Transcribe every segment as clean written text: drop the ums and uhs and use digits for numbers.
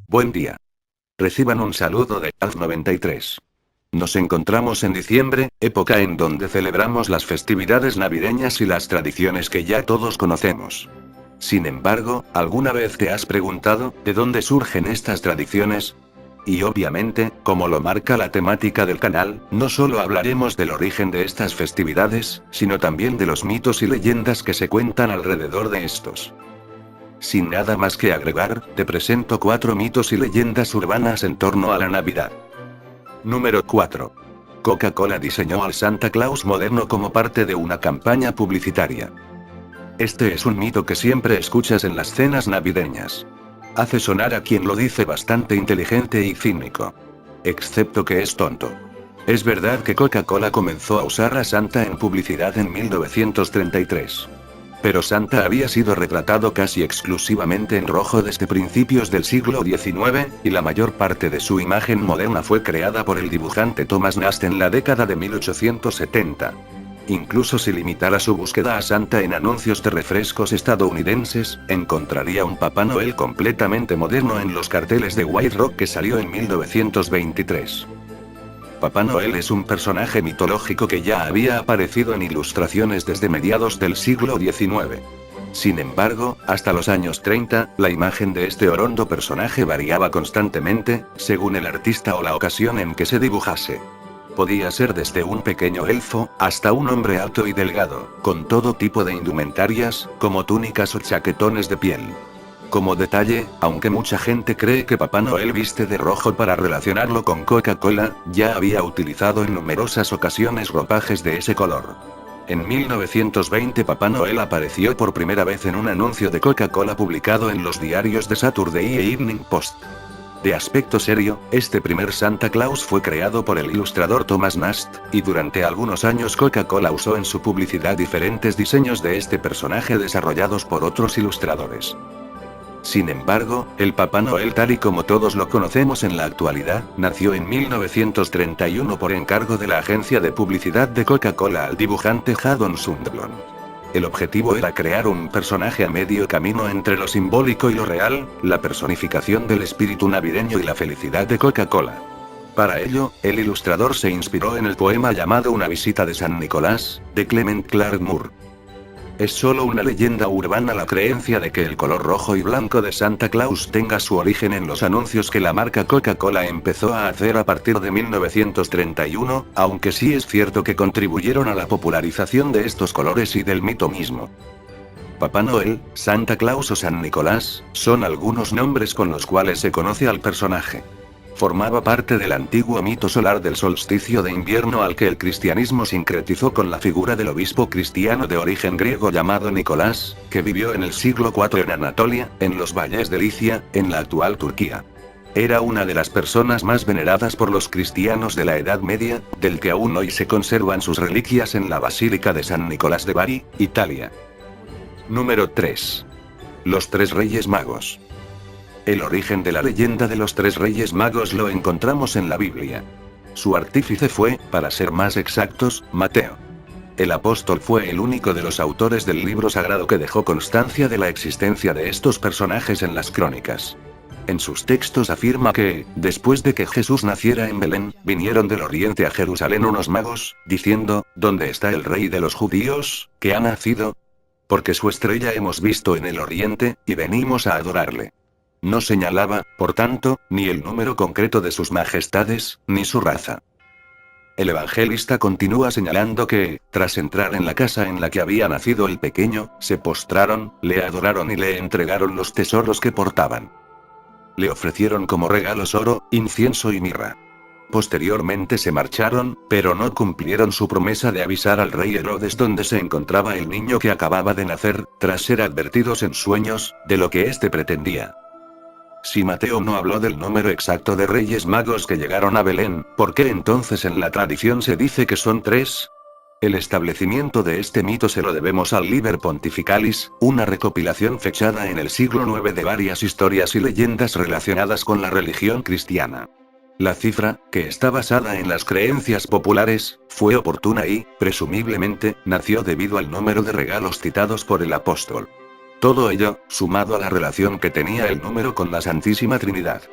Buen día. Reciban un saludo de Alf93. Nos encontramos en diciembre, época en donde celebramos las festividades navideñas y las tradiciones que ya todos conocemos. Sin embargo, ¿alguna vez te has preguntado de dónde surgen estas tradiciones? Y obviamente, como lo marca la temática del canal, no solo hablaremos del origen de estas festividades, sino también de los mitos y leyendas que se cuentan alrededor de estos. Sin nada más que agregar, te presento 4 mitos y leyendas urbanas en torno a la Navidad. Número 4. Coca-Cola diseñó al Santa Claus moderno como parte de una campaña publicitaria. Este es un mito que siempre escuchas en las cenas navideñas. Hace sonar a quien lo dice bastante inteligente y cínico. Excepto que es tonto. Es verdad que Coca-Cola comenzó a usar a Santa en publicidad en 1933. Pero Santa había sido retratado casi exclusivamente en rojo desde principios del siglo XIX, y la mayor parte de su imagen moderna fue creada por el dibujante Thomas Nast en la década de 1870. Incluso si limitara su búsqueda a Santa en anuncios de refrescos estadounidenses, encontraría un Papá Noel completamente moderno en los carteles de White Rock que salió en 1923. Papá Noel es un personaje mitológico que ya había aparecido en ilustraciones desde mediados del siglo XIX. Sin embargo, hasta los años 30, la imagen de este orondo personaje variaba constantemente, según el artista o la ocasión en que se dibujase. Podía ser desde un pequeño elfo, hasta un hombre alto y delgado, con todo tipo de indumentarias, como túnicas o chaquetones de piel. Como detalle, aunque mucha gente cree que Papá Noel viste de rojo para relacionarlo con Coca-Cola, ya había utilizado en numerosas ocasiones ropajes de ese color. En 1920 Papá Noel apareció por primera vez en un anuncio de Coca-Cola publicado en los diarios The Saturday Evening Post. De aspecto serio, este primer Santa Claus fue creado por el ilustrador Thomas Nast, y durante algunos años Coca-Cola usó en su publicidad diferentes diseños de este personaje desarrollados por otros ilustradores. Sin embargo, el Papá Noel tal y como todos lo conocemos en la actualidad, nació en 1931 por encargo de la agencia de publicidad de Coca-Cola al dibujante Haddon Sundblom. El objetivo era crear un personaje a medio camino entre lo simbólico y lo real, la personificación del espíritu navideño y la felicidad de Coca-Cola. Para ello, el ilustrador se inspiró en el poema llamado Una visita de San Nicolás, de Clement Clarke Moore. Es solo una leyenda urbana la creencia de que el color rojo y blanco de Santa Claus tenga su origen en los anuncios que la marca Coca-Cola empezó a hacer a partir de 1931, aunque sí es cierto que contribuyeron a la popularización de estos colores y del mito mismo. Papá Noel, Santa Claus o San Nicolás, son algunos nombres con los cuales se conoce al personaje. Formaba parte del antiguo mito solar del solsticio de invierno al que el cristianismo sincretizó con la figura del obispo cristiano de origen griego llamado Nicolás, que vivió en el siglo IV en Anatolia, en los valles de Licia, en la actual Turquía. Era una de las personas más veneradas por los cristianos de la Edad Media, del que aún hoy se conservan sus reliquias en la Basílica de San Nicolás de Bari, Italia. Número 3. Los tres Reyes Magos. El origen de la leyenda de los tres Reyes Magos lo encontramos en la Biblia. Su artífice fue, para ser más exactos, Mateo. El apóstol fue el único de los autores del libro sagrado que dejó constancia de la existencia de estos personajes en las crónicas. En sus textos afirma que, después de que Jesús naciera en Belén, vinieron del oriente a Jerusalén unos magos, diciendo, ¿dónde está el rey de los judíos, que ha nacido? Porque su estrella hemos visto en el oriente, y venimos a adorarle. No señalaba, por tanto, ni el número concreto de sus majestades, ni su raza. El evangelista continúa señalando que, tras entrar en la casa en la que había nacido el pequeño, se postraron, le adoraron y le entregaron los tesoros que portaban. Le ofrecieron como regalos oro, incienso y mirra. Posteriormente se marcharon, pero no cumplieron su promesa de avisar al rey Herodes dónde se encontraba el niño que acababa de nacer, tras ser advertidos en sueños, de lo que éste pretendía. Si Mateo no habló del número exacto de Reyes Magos que llegaron a Belén, ¿por qué entonces en la tradición se dice que son 3? El establecimiento de este mito se lo debemos al Liber Pontificalis, una recopilación fechada en el siglo IX de varias historias y leyendas relacionadas con la religión cristiana. La cifra, que está basada en las creencias populares, fue oportuna y, presumiblemente, nació debido al número de regalos citados por el apóstol. Todo ello, sumado a la relación que tenía el número con la Santísima Trinidad.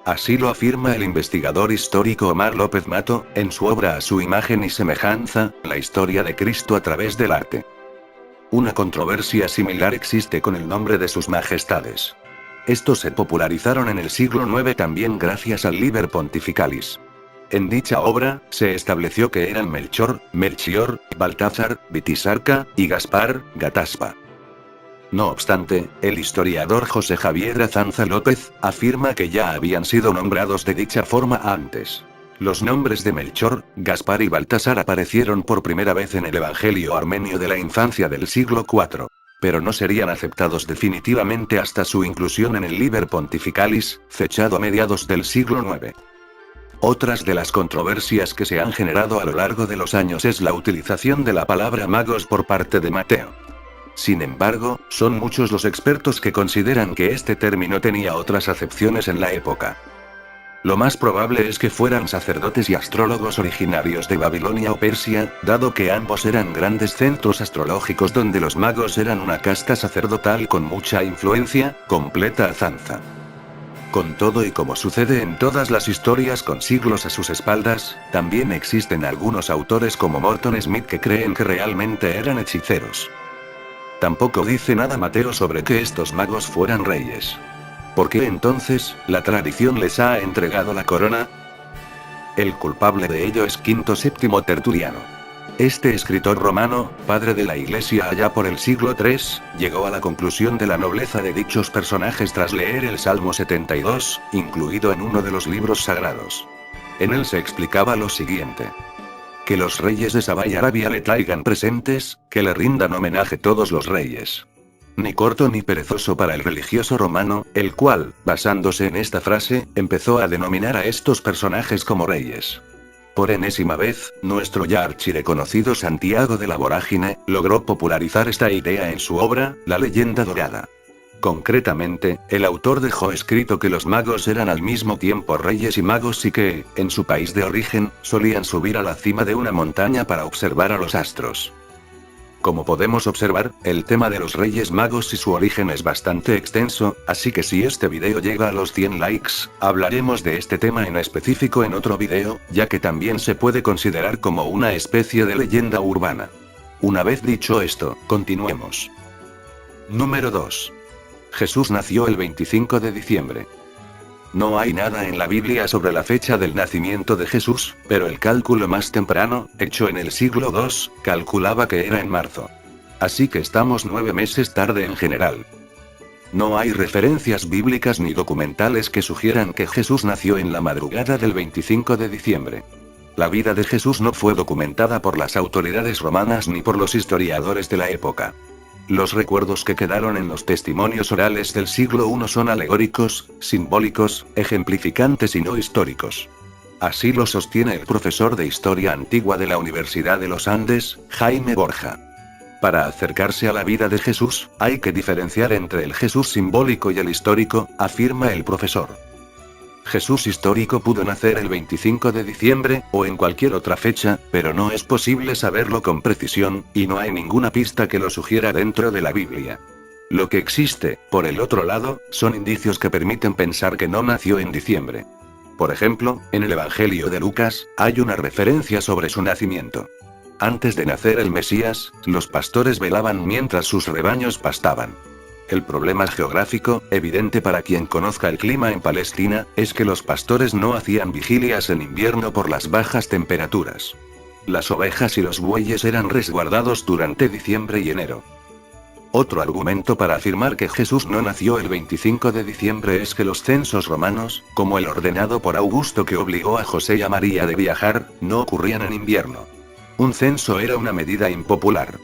Así lo afirma el investigador histórico Omar López Mato, en su obra A su imagen y semejanza, la historia de Cristo a través del arte. Una controversia similar existe con el nombre de sus majestades. Estos se popularizaron en el siglo IX también gracias al Liber Pontificalis. En dicha obra, se estableció que eran Melchor, Melchior, Baltázar, Vitisarca, y Gaspar, Gataspa. No obstante, el historiador José Javier Azanza López, afirma que ya habían sido nombrados de dicha forma antes. Los nombres de Melchor, Gaspar y Baltasar aparecieron por primera vez en el Evangelio armenio de la infancia del siglo IV. Pero no serían aceptados definitivamente hasta su inclusión en el Liber Pontificalis, fechado a mediados del siglo IX. Otras de las controversias que se han generado a lo largo de los años es la utilización de la palabra magos por parte de Mateo. Sin embargo, son muchos los expertos que consideran que este término tenía otras acepciones en la época. Lo más probable es que fueran sacerdotes y astrólogos originarios de Babilonia o Persia, dado que ambos eran grandes centros astrológicos donde los magos eran una casta sacerdotal con mucha influencia, completa Azanza. Con todo y como sucede en todas las historias con siglos a sus espaldas, también existen algunos autores como Morton Smith que creen que realmente eran hechiceros. Tampoco dice nada Mateo sobre que estos magos fueran reyes. ¿Por qué entonces, la tradición les ha entregado la corona? El culpable de ello es Quinto VII Tertuliano. Este escritor romano, padre de la Iglesia allá por el siglo III, llegó a la conclusión de la nobleza de dichos personajes tras leer el Salmo 72, incluido en uno de los libros sagrados. En él se explicaba lo siguiente. Que los reyes de Saba y Arabia le traigan presentes, que le rindan homenaje todos los reyes. Ni corto ni perezoso para el religioso romano, el cual, basándose en esta frase, empezó a denominar a estos personajes como reyes. Por enésima vez, nuestro ya archireconocido Santiago de la Vorágine, logró popularizar esta idea en su obra, La leyenda dorada. Concretamente, el autor dejó escrito que los magos eran al mismo tiempo reyes y magos y que, en su país de origen, solían subir a la cima de una montaña para observar a los astros. Como podemos observar, el tema de los Reyes Magos y su origen es bastante extenso, así que si este video llega a los 100 likes, hablaremos de este tema en específico en otro video, ya que también se puede considerar como una especie de leyenda urbana. Una vez dicho esto, continuemos. Número 2. Jesús nació el 25 de diciembre. No hay nada en la Biblia sobre la fecha del nacimiento de Jesús, pero el cálculo más temprano, hecho en el siglo II, calculaba que era en marzo. Así que estamos 9 meses tarde en general. No hay referencias bíblicas ni documentales que sugieran que Jesús nació en la madrugada del 25 de diciembre. La vida de Jesús no fue documentada por las autoridades romanas ni por los historiadores de la época. Los recuerdos que quedaron en los testimonios orales del siglo I son alegóricos, simbólicos, ejemplificantes y no históricos. Así lo sostiene el profesor de Historia Antigua de la Universidad de los Andes, Jaime Borja. Para acercarse a la vida de Jesús, hay que diferenciar entre el Jesús simbólico y el histórico, afirma el profesor. Jesús histórico pudo nacer el 25 de diciembre, o en cualquier otra fecha, pero no es posible saberlo con precisión, y no hay ninguna pista que lo sugiera dentro de la Biblia. Lo que existe, por el otro lado, son indicios que permiten pensar que no nació en diciembre. Por ejemplo, en el Evangelio de Lucas, hay una referencia sobre su nacimiento. Antes de nacer el Mesías, los pastores velaban mientras sus rebaños pastaban. El problema geográfico, evidente para quien conozca el clima en Palestina, es que los pastores no hacían vigilias en invierno por las bajas temperaturas. Las ovejas y los bueyes eran resguardados durante diciembre y enero. Otro argumento para afirmar que Jesús no nació el 25 de diciembre es que los censos romanos, como el ordenado por Augusto que obligó a José y a María de viajar, no ocurrían en invierno. Un censo era una medida impopular.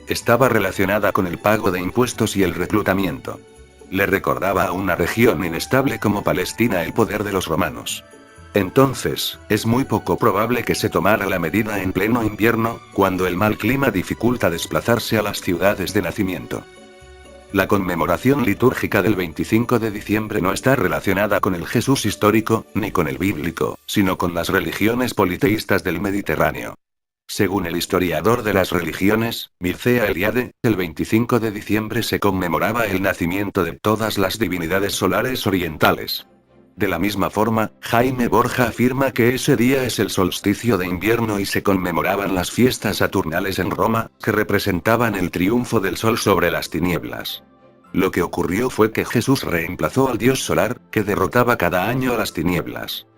Estaba relacionada con el pago de impuestos y el reclutamiento. Le recordaba a una región inestable como Palestina el poder de los romanos. Entonces, es muy poco probable que se tomara la medida en pleno invierno, cuando el mal clima dificulta desplazarse a las ciudades de nacimiento. La conmemoración litúrgica del 25 de diciembre no está relacionada con el Jesús histórico, ni con el bíblico, sino con las religiones politeístas del Mediterráneo. Según el historiador de las religiones, Mircea Eliade, el 25 de diciembre se conmemoraba el nacimiento de todas las divinidades solares orientales. De la misma forma, Jaime Borja afirma que ese día es el solsticio de invierno y se conmemoraban las fiestas saturnales en Roma, que representaban el triunfo del sol sobre las tinieblas. Lo que ocurrió fue que Jesús reemplazó al dios solar, que derrotaba cada año a las tinieblas.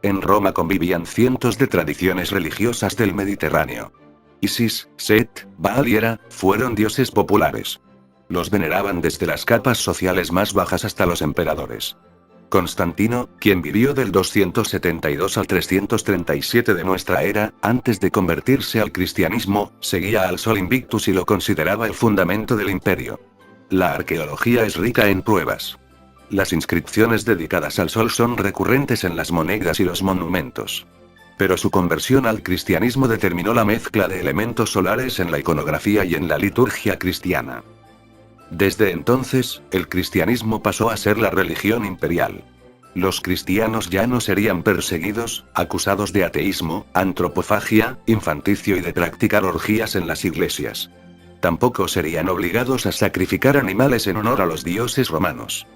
En Roma convivían cientos de tradiciones religiosas del Mediterráneo. Isis, Set, Baal y Hera fueron dioses populares. Los veneraban desde las capas sociales más bajas hasta los emperadores. Constantino, quien vivió del 272 al 337 de nuestra era, antes de convertirse al cristianismo, seguía al Sol Invictus y lo consideraba el fundamento del imperio. La arqueología es rica en pruebas. Las inscripciones dedicadas al Sol son recurrentes en las monedas y los monumentos. Pero su conversión al cristianismo determinó la mezcla de elementos solares en la iconografía y en la liturgia cristiana. Desde entonces, el cristianismo pasó a ser la religión imperial. Los cristianos ya no serían perseguidos, acusados de ateísmo, antropofagia, infanticio y de practicar orgías en las iglesias. Tampoco serían obligados a sacrificar animales en honor a los dioses romanos.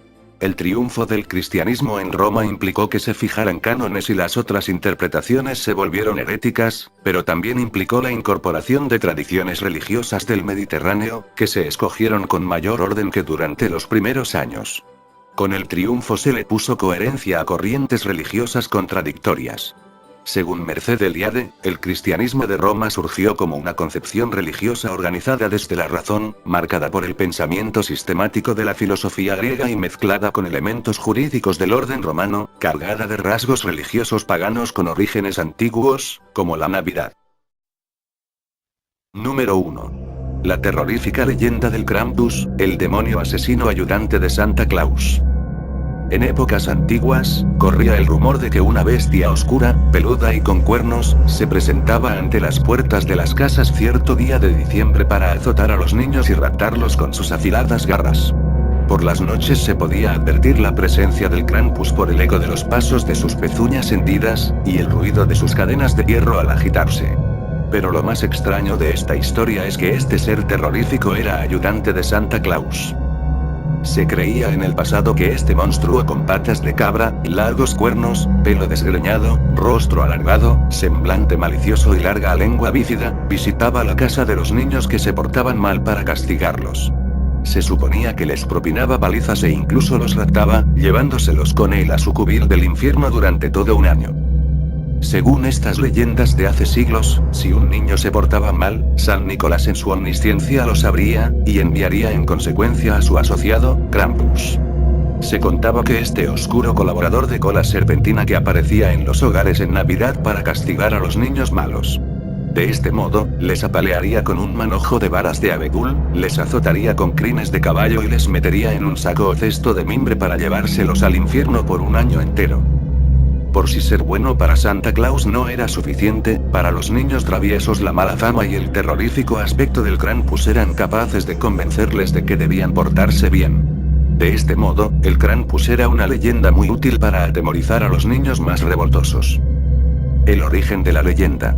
El triunfo del cristianismo en Roma implicó que se fijaran cánones y las otras interpretaciones se volvieron heréticas, pero también implicó la incorporación de tradiciones religiosas del Mediterráneo, que se escogieron con mayor orden que durante los primeros años. Con el triunfo se le puso coherencia a corrientes religiosas contradictorias. Según Merced Eliade, el cristianismo de Roma surgió como una concepción religiosa organizada desde la razón, marcada por el pensamiento sistemático de la filosofía griega y mezclada con elementos jurídicos del orden romano, cargada de rasgos religiosos paganos con orígenes antiguos, como la Navidad. Número 1. La terrorífica leyenda del Krampus, el demonio asesino ayudante de Santa Claus. En épocas antiguas, corría el rumor de que una bestia oscura, peluda y con cuernos, se presentaba ante las puertas de las casas cierto día de diciembre para azotar a los niños y raptarlos con sus afiladas garras. Por las noches se podía advertir la presencia del Krampus por el eco de los pasos de sus pezuñas hendidas, y el ruido de sus cadenas de hierro al agitarse. Pero lo más extraño de esta historia es que este ser terrorífico era ayudante de Santa Claus. Se creía en el pasado que este monstruo con patas de cabra, largos cuernos, pelo desgreñado, rostro alargado, semblante malicioso y larga lengua bífida, visitaba la casa de los niños que se portaban mal para castigarlos. Se suponía que les propinaba palizas e incluso los raptaba, llevándoselos con él a su cubil del infierno durante todo un año. Según estas leyendas de hace siglos, si un niño se portaba mal, San Nicolás en su omnisciencia lo sabría, y enviaría en consecuencia a su asociado, Krampus. Se contaba que este oscuro colaborador de cola serpentina que aparecía en los hogares en Navidad para castigar a los niños malos. De este modo, les apalearía con un manojo de varas de abedul, les azotaría con crines de caballo y les metería en un saco o cesto de mimbre para llevárselos al infierno por un año entero. Por si ser bueno para Santa Claus no era suficiente, para los niños traviesos la mala fama y el terrorífico aspecto del Krampus eran capaces de convencerles de que debían portarse bien. De este modo, el Krampus era una leyenda muy útil para atemorizar a los niños más revoltosos. El origen de la leyenda.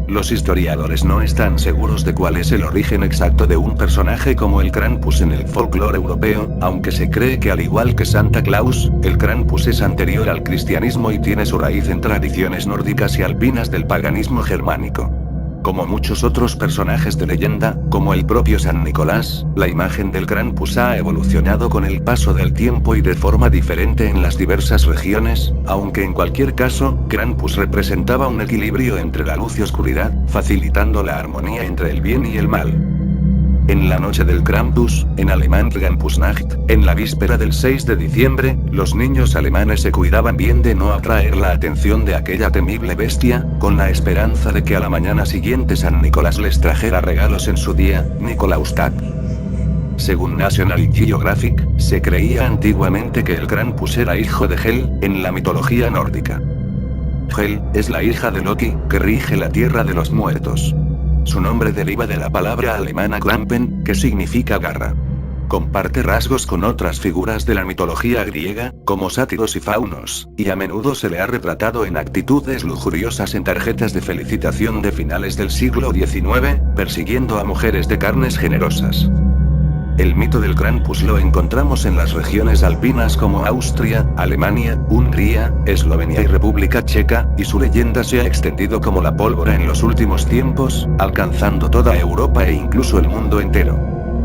Los historiadores no están seguros de cuál es el origen exacto de un personaje como el Krampus en el folclore europeo, aunque se cree que al igual que Santa Claus, el Krampus es anterior al cristianismo y tiene su raíz en tradiciones nórdicas y alpinas del paganismo germánico. Como muchos otros personajes de leyenda, como el propio San Nicolás, la imagen del Krampus ha evolucionado con el paso del tiempo y de forma diferente en las diversas regiones, aunque en cualquier caso, Krampus representaba un equilibrio entre la luz y oscuridad, facilitando la armonía entre el bien y el mal. En la noche del Krampus, en alemán Krampusnacht, en la víspera del 6 de diciembre, los niños alemanes se cuidaban bien de no atraer la atención de aquella temible bestia, con la esperanza de que a la mañana siguiente San Nicolás les trajera regalos en su día, Nikolaustag. Según National Geographic, se creía antiguamente que el Krampus era hijo de Hel, en la mitología nórdica. Hel es la hija de Loki, que rige la tierra de los muertos. Su nombre deriva de la palabra alemana Krampen, que significa garra. Comparte rasgos con otras figuras de la mitología griega, como sátiros y faunos, y a menudo se le ha retratado en actitudes lujuriosas en tarjetas de felicitación de finales del siglo XIX, persiguiendo a mujeres de carnes generosas. El mito del Krampus lo encontramos en las regiones alpinas como Austria, Alemania, Hungría, Eslovenia y República Checa, y su leyenda se ha extendido como la pólvora en los últimos tiempos, alcanzando toda Europa e incluso el mundo entero.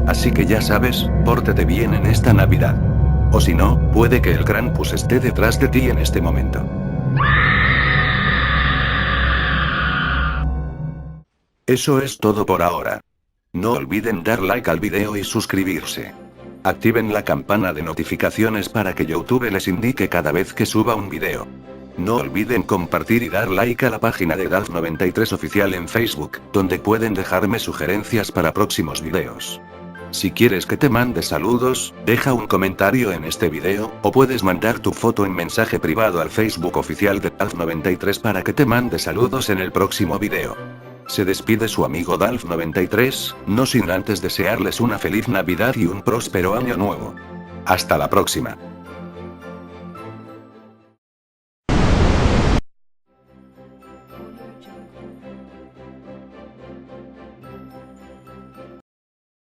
Así que ya sabes, pórtate bien en esta Navidad. O si no, puede que el Krampus esté detrás de ti en este momento. Eso es todo por ahora. No olviden dar like al video y suscribirse. Activen la campana de notificaciones para que YouTube les indique cada vez que suba un video. No olviden compartir y dar like a la página de Dalf93 oficial en Facebook, donde pueden dejarme sugerencias para próximos videos. Si quieres que te mande saludos, deja un comentario en este video, o puedes mandar tu foto en mensaje privado al Facebook oficial de Dalf93 para que te mande saludos en el próximo video. Se despide su amigo Dalf93, no sin antes desearles una feliz Navidad y un próspero año nuevo. Hasta la próxima.